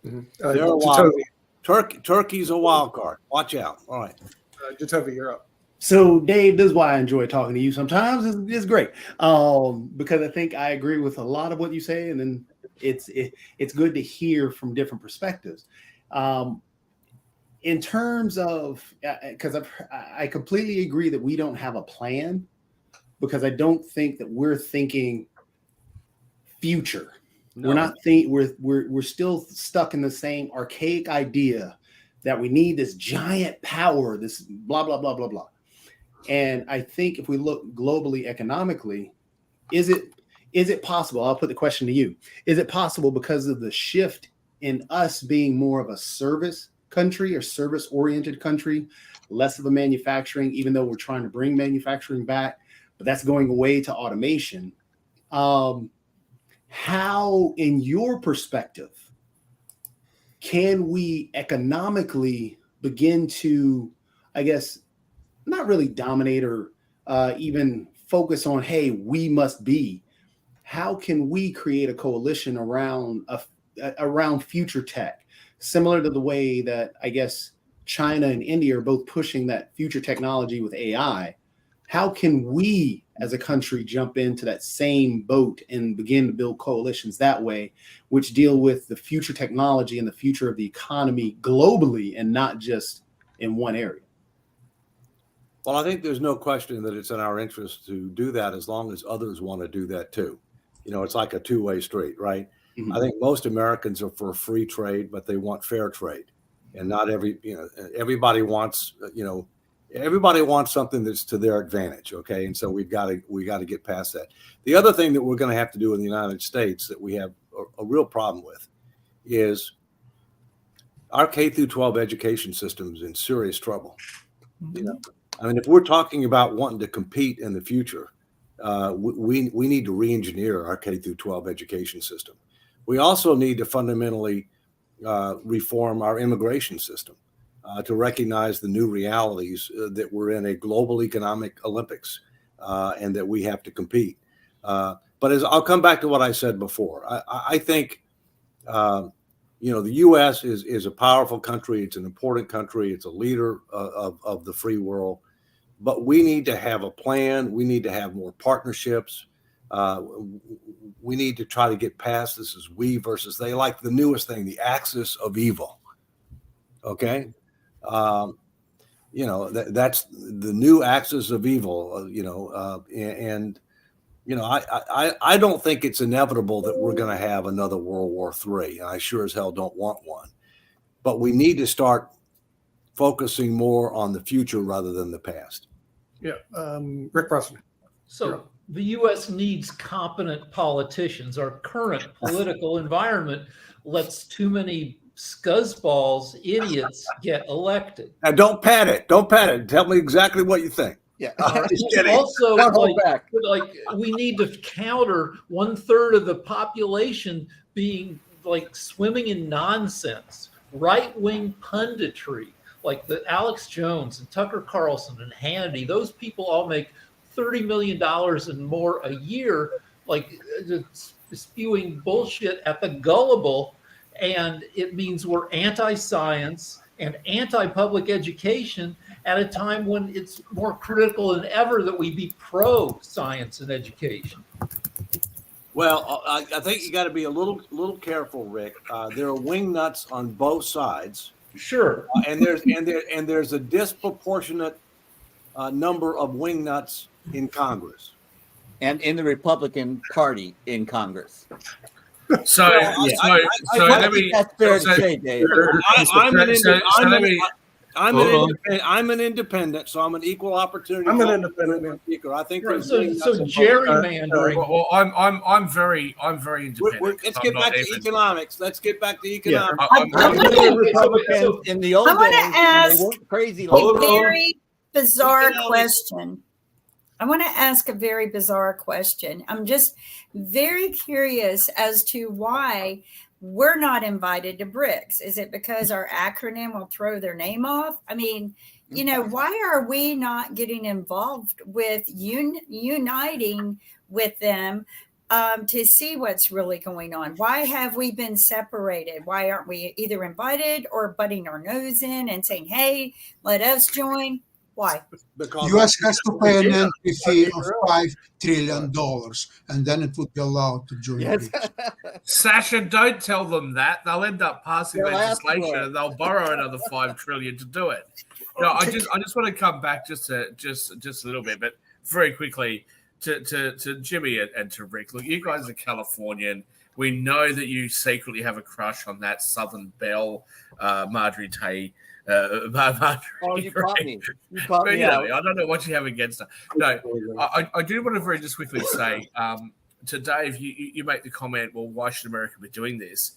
S1: Mm-hmm.
S2: Turkey's a wild card. Watch out. All right.
S1: Jatovi, you're up.
S8: So, Dave, this is why I enjoy talking to you. Sometimes it's great because I think I agree with a lot of what you say, and then it's good to hear from different perspectives. In terms of, because I completely agree that we don't have a plan, because I don't think that we're thinking future. No. We're not we're still stuck in the same archaic idea that we need this giant power, this blah blah blah blah blah. And I think if we look globally economically, is it possible? I'll put the question to you. Is it possible, because of the shift in us being more of a service country or service oriented country, less of a manufacturing, even though we're trying to bring manufacturing back, but that's going away to automation. How, in your perspective, can we economically begin to, I guess, not really dominate or even focus on, hey, we must be? How can we create a coalition around around future tech, similar to the way that I guess China and India are both pushing that future technology with AI? How can we as a country jump into that same boat and begin to build coalitions that way, which deal with the future technology and the future of the economy globally and not just in one area?
S2: Well, I think there's no question that it's in our interest to do that as long as others want to do that too. You know, it's like a two-way street, right?
S8: Mhm.
S2: I think most Americans are for free trade, but they want fair trade. And not everybody wants, everybody wants something that's to their advantage. Okay. And so we got to get past that. The other thing that we're going to have to do in the United States that we have a real problem with is our K through 12 education system is in serious trouble. You know, I mean, if we're talking about wanting to compete in the future, we need to re-engineer our K through 12 education system. We also need to fundamentally reform our immigration system to recognize the new realities that we're in a global economic Olympics and that we have to compete. But as I'll come back to what I said before, I think, the U.S. is a powerful country. It's an important country. It's a leader of the free world. But we need to have a plan. We need to have more partnerships. We need to try to get past this as we versus they, like the newest thing, the axis of evil. Okay. That's the new axis of evil, I don't think it's inevitable that we're going to have another World War III. I sure as hell don't want one. But we need to start focusing more on the future rather than the past.
S1: Yeah. Rick Preston.
S4: So the U.S. needs competent politicians. Our current political environment lets too many scuzzballs, idiots get elected.
S2: Now, don't pat it. Don't pat it. Tell me exactly what you think.
S5: Yeah.
S4: Also,
S5: Don't hold back.
S4: like we need to counter 1/3 of the population being like swimming in nonsense, right-wing punditry, like the Alex Jones and Tucker Carlson and Hannity. Those people all make $30 million and more a year, like spewing bullshit at the gullible. And it means we're anti-science and anti-public education at a time when it's more critical than ever that we be pro-science and education.
S2: Well, I think you got to be a little careful, Rick. There are wing nuts on both sides.
S4: Sure.
S2: And there's a disproportionate number of wing nuts in Congress
S5: And in the Republican Party in Congress.
S7: So
S5: I think that's fair to say, Dave.
S2: I'm an independent, so I'm an equal opportunity.
S1: I'm an independent
S2: speaker. I think
S4: So gerrymandering.
S7: Well, I'm very independent.
S2: Let's get back to economics. Let's get back to economics.
S5: Republicans in the old
S3: I want to
S5: days,
S3: ask
S5: they weren't crazy
S3: a
S5: like
S3: very bizarre question. I want to ask a very bizarre question. I'm just very curious as to why we're not invited to Brics. Is it because our acronym will throw their name off? I mean, why are we not getting involved with uniting with them to see what's really going on? Why have we been separated? Why aren't we either invited or butting our nose in and saying, hey, let us join? Why?
S2: Because
S6: U.S. has to pay an entry fee of $5 trillion, and then it would be allowed to join.
S5: Yes.
S7: Sasha, don't tell them that. They'll end up passing
S5: They'll ask for
S7: legislation
S5: it.
S7: and they'll borrow another $5 trillion to do it. No, I just want to come back just a little bit, but very quickly to Jimmy and to Rick. Look, you guys are Californian. We know that you secretly have a crush on that Southern Belle, Marjorie Taylor.
S5: Oh, you caught me. You caught me out.
S7: I don't know what you have against her. No, I do want to very just quickly say to Dave, you make the comment, well, why should America be doing this?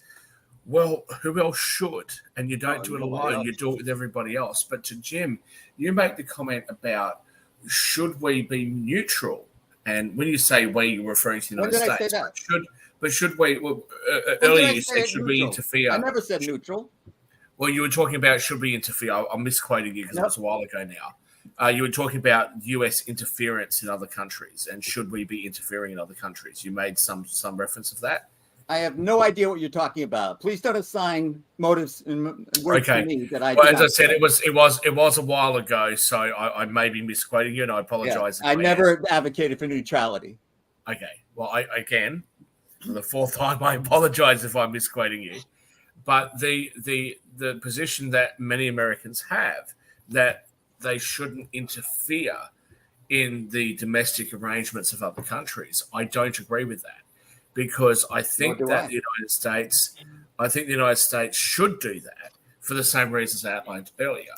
S7: Well, who else should? And you don't do it
S2: Nobody
S7: alone.
S2: else.
S7: You do it with everybody else. But to Jim, you make the comment about should we be neutral? And when you say we, you're referring to the
S5: When
S7: United
S5: did I say
S7: States.
S5: that?
S7: But should we? Well,
S5: When
S7: earlier
S5: did I
S7: you
S5: say
S7: said
S5: it
S7: should we
S5: neutral?
S7: interfere?
S5: I never said neutral.
S7: Well, you were talking about should we interfere? I'm misquoting you because it
S5: Nope.
S7: was a while ago now. You were talking about U.S. interference in other countries and should we be interfering in other countries? You made some reference of that.
S5: I have no idea what you're talking about. Please don't assign motives and words
S7: Okay.
S5: to me that I.
S7: Well,
S5: did
S7: as
S5: not
S7: I said,
S5: say.
S7: it was a while ago, so I may be misquoting you, and I
S5: Yeah,
S7: apologize.
S5: I never advocated for neutrality.
S7: Okay. Well, again, for the fourth time, I apologize if I'm misquoting you. But the position that many Americans have that they shouldn't interfere in the domestic arrangements of other countries, I don't agree with that because I think
S5: do
S7: that
S5: I.
S7: the United States should do that for the same reasons outlined earlier.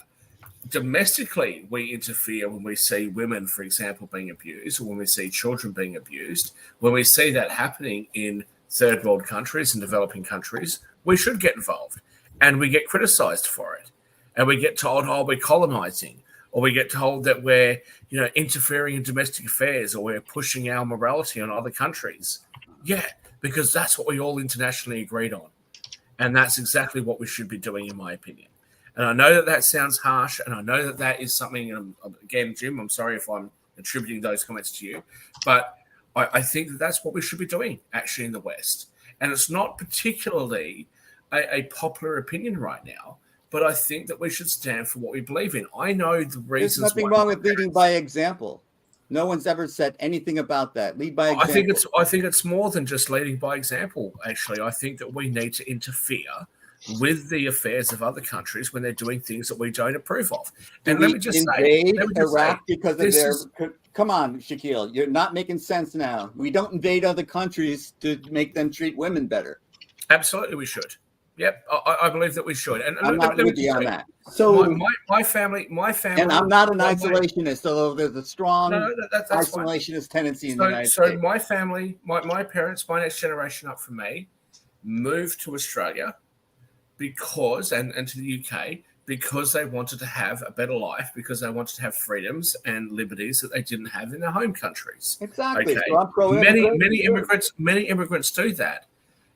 S7: Domestically, we interfere when we see women, for example, being abused, or when we see children being abused. When we see that happening in third world countries and developing countries, we should get involved. And we get criticized for it. And we get told, oh, we're colonizing, or we get told that we're, interfering in domestic affairs, or we're pushing our morality on other countries. Yeah, because that's what we all internationally agreed on. And that's exactly what we should be doing, in my opinion. And I know that sounds harsh, and I know that is something, again, Jim, I'm sorry if I'm attributing those comments to you, but I think that's what we should be doing, actually, in the West. And it's not particularly a popular opinion right now, but I think that we should stand for what we believe in. I know the reasons.
S5: There's nothing wrong with leading by example. No one's ever said anything about that. Lead by example.
S7: I think it's more than just leading by example, actually. I think that we need to interfere with the affairs of other countries when they're doing things that we don't approve of. And let me just
S5: invade
S7: say,
S5: Iraq because of their. Come on, Shaquille, you're not making sense now. We don't invade other countries to make them treat women better.
S7: Absolutely, we should. Yep, I believe that we should. And
S5: I'm not with you on that.
S8: So
S7: my family,
S5: and I'm not an isolationist, although there's a strong
S7: that's
S5: isolationist tendency in the United
S7: States.
S5: So
S7: my family, my parents, my next generation up from me, moved to Australia because and to the UK because they wanted to have a better life, because they wanted to have freedoms and liberties that they didn't have in their home countries.
S5: Exactly.
S7: Okay?
S5: So I'm pro
S7: many immigrants do that.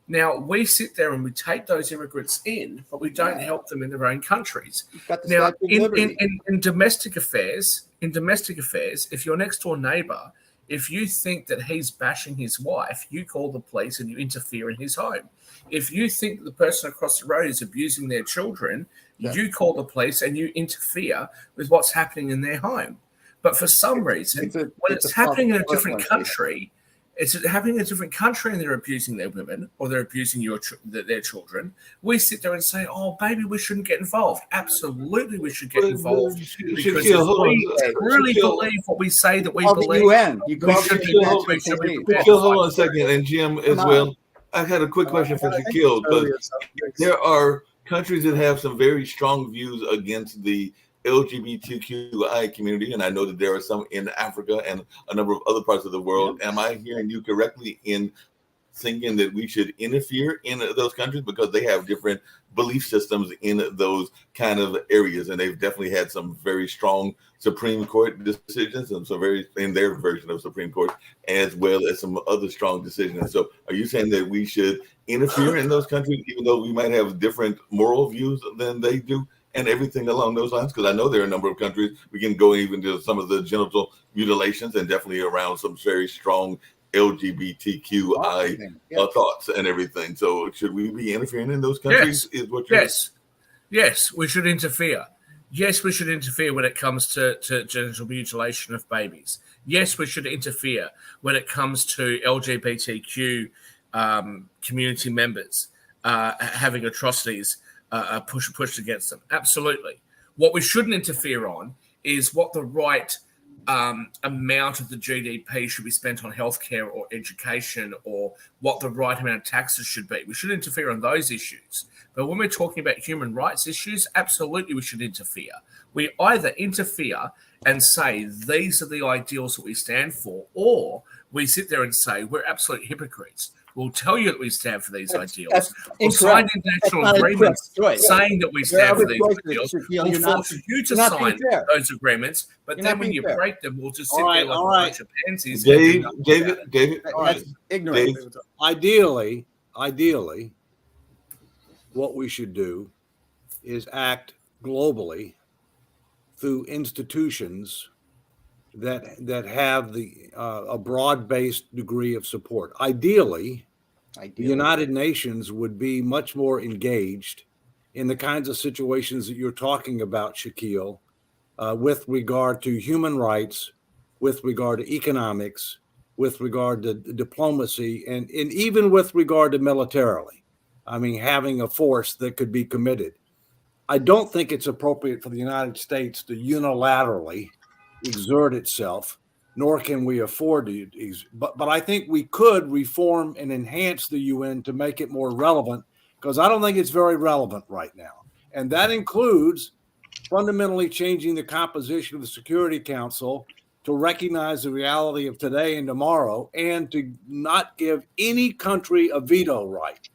S7: Now, we sit there and we take those immigrants in, but we don't help them in their own countries. Now, in domestic affairs, if your next door neighbor, if you think that he's bashing his wife, you call the police and you interfere in his home. If you think the person across the road is abusing their children, you call the police and you interfere with what's happening in their home. But for some reason, when it's happening in a different country, it's happening in a different country and they're abusing their women or they're abusing their children, we sit there and say, oh, baby, we shouldn't get involved. Absolutely, we should get involved. Because if we really believe what we say that we believe,
S9: hold on a second, and Jim as well. I had a quick question for Shaquille, but there are countries that have some very strong views against the LGBTQI community, and I know that there are some in Africa and a number of other parts of the world. Am I hearing you correctly in thinking that we should interfere in those countries because they have different belief systems in those kind of areas, and they've definitely had some very strong Supreme Court decisions and some very in their version of Supreme Court, as well as some other strong decisions. So, are you saying that we should interfere in those countries, even though we might have different moral views than they do? And everything along those lines, because I know there are a number of countries, we can go even to some of the genital mutilations and definitely around some very strong LGBTQI thoughts and everything. So should we be interfering in those countries?
S7: Yes, we should interfere. Yes, we should interfere when it comes to genital mutilation of babies. Yes, we should interfere when it comes to LGBTQ community members having atrocities pushed against them. Absolutely. What we shouldn't interfere on is what the right amount of the GDP should be spent on healthcare or education, or what the right amount of taxes should be. We should interfere on those issues. But when we're talking about human rights issues, absolutely we should interfere. We either interfere and say these are the ideals that we stand for, or we sit there and say we're absolute hypocrites. will tell you that we stand for these ideals.
S5: That's
S7: We'll sign
S5: incorrect.
S7: international
S5: That's not a
S7: agreements
S5: choice.
S7: saying that we
S5: There are
S7: stand for
S5: other
S7: these
S5: choices,
S7: ideals.
S5: Shaquille.
S7: We'll
S5: You're not
S7: force you to
S5: you're not being
S7: sign
S5: fair.
S7: those agreements, but
S5: You're
S7: then
S5: not
S7: when
S5: being
S7: you
S5: fair.
S7: break them, we'll just sit
S2: All right,
S7: there like
S2: all
S7: a
S2: right.
S7: bunch of pansies. and
S9: Dave,
S7: do nothing about it.
S9: David,
S5: That-
S2: All right.
S5: That's ignorant.
S9: Dave,
S2: Ideally, what we should do is act globally through institutions that have a broad-based degree of support. Ideally, the United Nations would be much more engaged in the kinds of situations that you're talking about, Shaquille, with regard to human rights, with regard to economics, with regard to diplomacy, and even with regard to militarily. I mean, having a force that could be committed. I don't think it's appropriate for the United States to unilaterally exert itself, nor can we afford to. But I think we could reform and enhance the UN to make it more relevant, because I don't think it's very relevant right now. And that includes fundamentally changing the composition of the Security Council to recognize the reality of today and tomorrow, and to not give any country a veto right.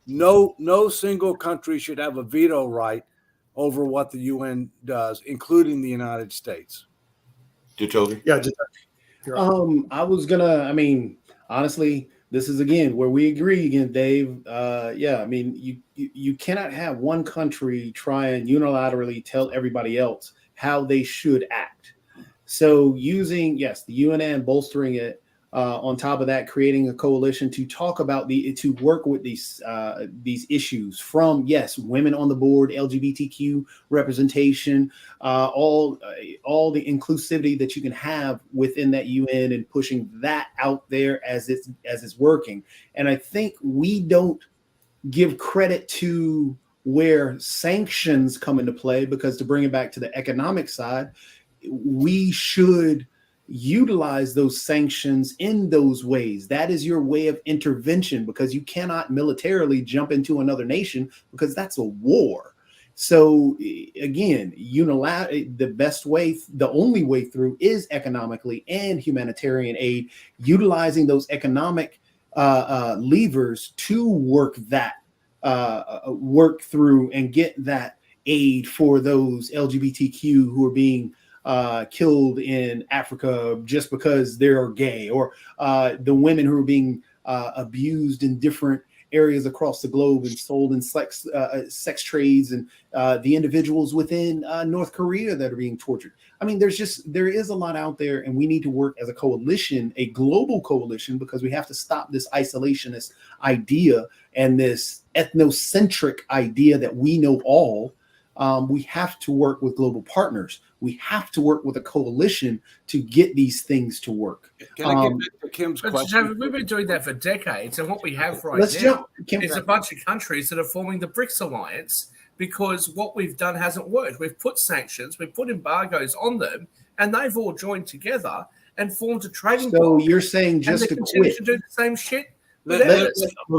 S2: No single country should have a veto right over what the UN does, including the United States.
S9: Jacoby.
S1: Yeah.
S8: I was gonna. I mean, honestly, this is again where we agree again, Dave. Yeah. I mean, you cannot have one country try and unilaterally tell everybody else how they should act. So using the UN and bolstering it. On top of that, creating a coalition to talk about to work with these issues from women on the board, LGBTQ representation, all the inclusivity that you can have within that UN, and pushing that out there as it's working. And I think we don't give credit to where sanctions come into play, because to bring it back to the economic side, we should utilize those sanctions in those ways. That is your way of intervention, because you cannot militarily jump into another nation, because that's a war. So again, the best way, the only way through is economically and humanitarian aid, utilizing those economic levers to work through and get that aid for those LGBTQ who are being killed in Africa just because they're gay, or the women who are being abused in different areas across the globe and sold in sex trades, and the individuals within North Korea that are being tortured. I mean, there is a lot out there, and we need to work as a coalition, a global coalition, because we have to stop this isolationist idea and this ethnocentric idea that we know all. We have to work with global partners. We have to work with a coalition to get these things to work.
S2: Can I get back to Kim's question?
S7: We've been doing that for decades, and what we have now is a bunch of countries that are forming the Brics alliance, because what we've done hasn't worked. We've put sanctions, we've put embargoes on them, and they've all joined together and formed a trading bloc.
S8: So you're saying just to
S7: continue
S8: quit?
S7: to do the same shit?
S9: Hold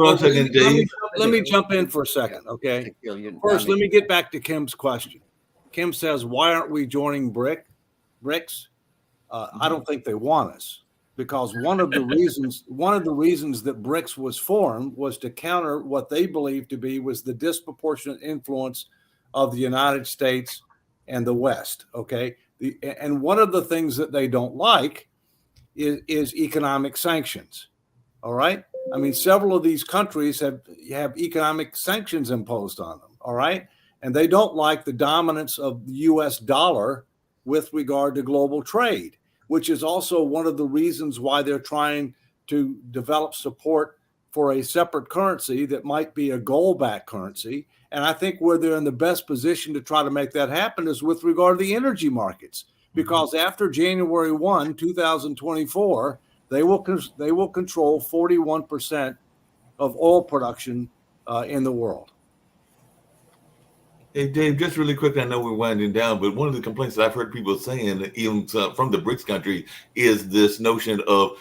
S9: on a second, Dave.
S2: Let me jump in for a second, okay? First, let me get back to Kim's question. Kim says, why aren't we joining Brics? I don't think they want us, because one of the reasons that Brics was formed was to counter what they believed to be was the disproportionate influence of the United States and the West, okay? And one of the things that they don't like is economic sanctions, all right? I mean, several of these countries have economic sanctions imposed on them, all right? And they don't like the dominance of the U.S. dollar with regard to global trade, which is also one of the reasons why they're trying to develop support for a separate currency that might be a gold-backed currency. And I think where they're in the best position to try to make that happen is with regard to the energy markets, because after January 1, 2024, they will control 41% of oil production in the world.
S9: Hey, Dave, just really quick, I know we're winding down, but one of the complaints that I've heard people saying, even from the Brics country, is this notion of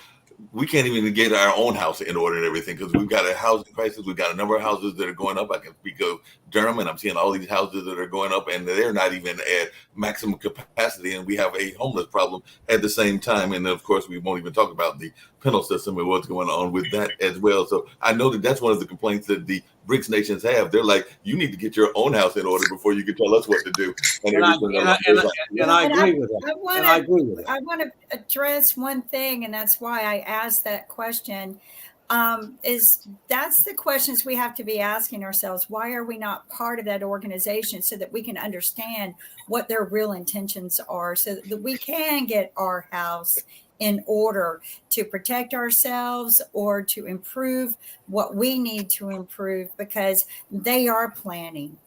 S9: we can't even get our own house in order and everything, because we've got a housing crisis. We've got a number of houses that are going up. I can speak of Durham, and I'm seeing all these houses that are going up, and they're not even at maximum capacity, and we have a homeless problem at the same time. And of course, we won't even talk about the penal system and what's going on with that as well. So I know that that's one of the complaints that the Brics nations have. They're like, you need to get your own house in order before you can tell us what to do.
S2: And I agree with that. I agree with that.
S3: I want to address one thing, and that's why I asked that question. That's the questions we have to be asking ourselves. Why are we not part of that organization so that we can understand what their real intentions are, so that we can get our house in order to protect ourselves or to improve what we need to improve, because they are planning.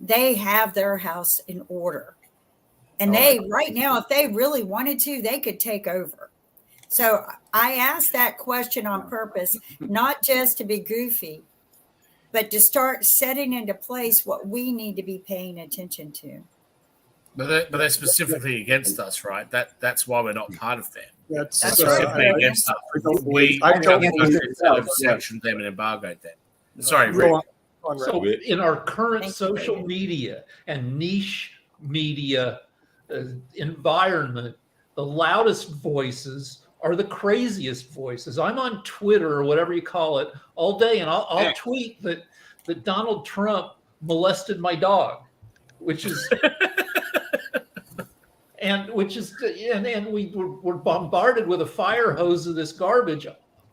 S3: They have their house in order. And right now, if they really wanted to, they could take over. So I asked that question on purpose, not just to be goofy, but to start setting into place what we need to be paying attention to.
S7: But they're specifically against us, right? That's why we're not part of them.
S1: That's
S7: Specifically against us. I don't believe sanctioned them and embargoed them. Sorry, Rick.
S4: So in our current social media and niche media environment, the loudest voices are the craziest voices. I'm on Twitter or whatever you call it all day, and I'll tweet that Donald Trump molested my dog, which is and we're bombarded with a fire hose of this garbage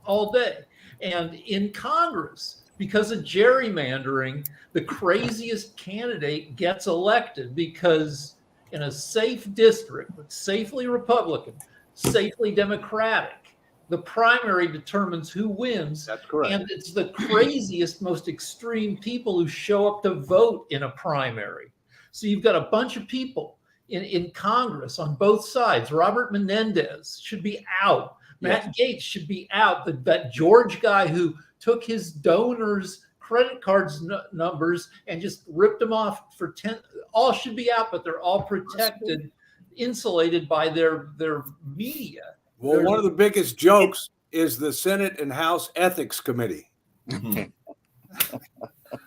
S4: all day. And in Congress, because of gerrymandering, the craziest candidate gets elected, because in a safe district that's safely Republican, safely Democratic, the primary determines who wins.
S2: That's correct.
S4: And it's the craziest, most extreme people who show up to vote in a primary. So you've got a bunch of people in Congress on both sides. Robert Menendez should be out. Matt Gaetz should be out. That George guy who took his donors' credit cards numbers and just ripped them off for 10, all should be out, but they're all protected, insulated by their media.
S2: Well, one of the biggest jokes is the Senate and House Ethics Committee.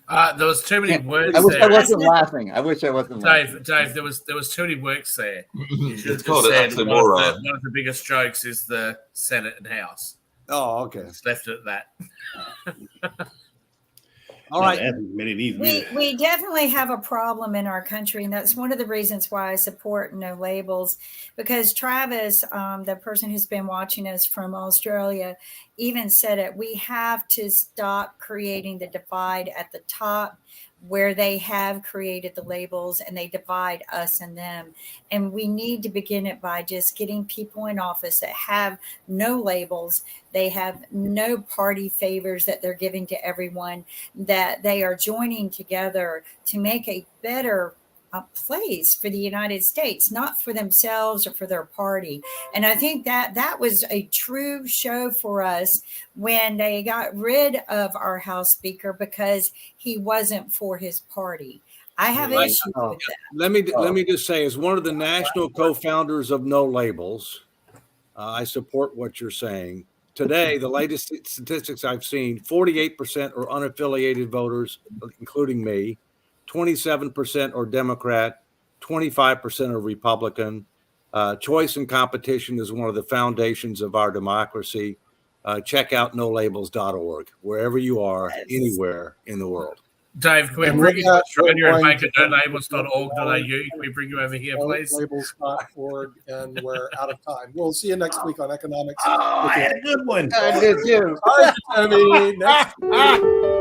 S7: There was too many words.
S5: I wish
S7: there.
S5: I wasn't laughing. I wish I wasn't laughing.
S7: Dave, there was too many words there. You should
S9: It's
S7: have
S9: called
S7: just said
S9: oxymoron.
S7: one of the biggest jokes is the Senate and House.
S2: Oh, okay.
S7: Just left it at that.
S2: All right.
S3: We definitely have a problem in our country, and that's one of the reasons why I support No Labels, because Travis, the person who's been watching us from Australia, even said it. We have to stop creating the divide at the top, where they have created the labels and they divide us and them. And we need to begin it by just getting people in office that have no labels. They have no party favors that they're giving to everyone, that they are joining together to make a better place for the United States, not for themselves or for their party. And I think that was a true show for us when they got rid of our House Speaker because he wasn't for his party. I have issues with that.
S2: Let me just say, as one of the national co-founders of No Labels, I support what you're saying. Today, the latest statistics I've seen, 48% are unaffiliated voters, including me. 27% are Democrat, 25% are Republican. Choice and competition is one of the foundations of our democracy. Check out nolabels.org, wherever you are, anywhere in the world.
S7: Dave, can we bring you to Australia and make it nolabels.org.au? Can we bring you over here, please?
S1: Nolabels.org, and we're out of time. We'll see you next week on Economics.
S8: I had a good one.
S5: I did too.
S1: All right, Tammy, next week.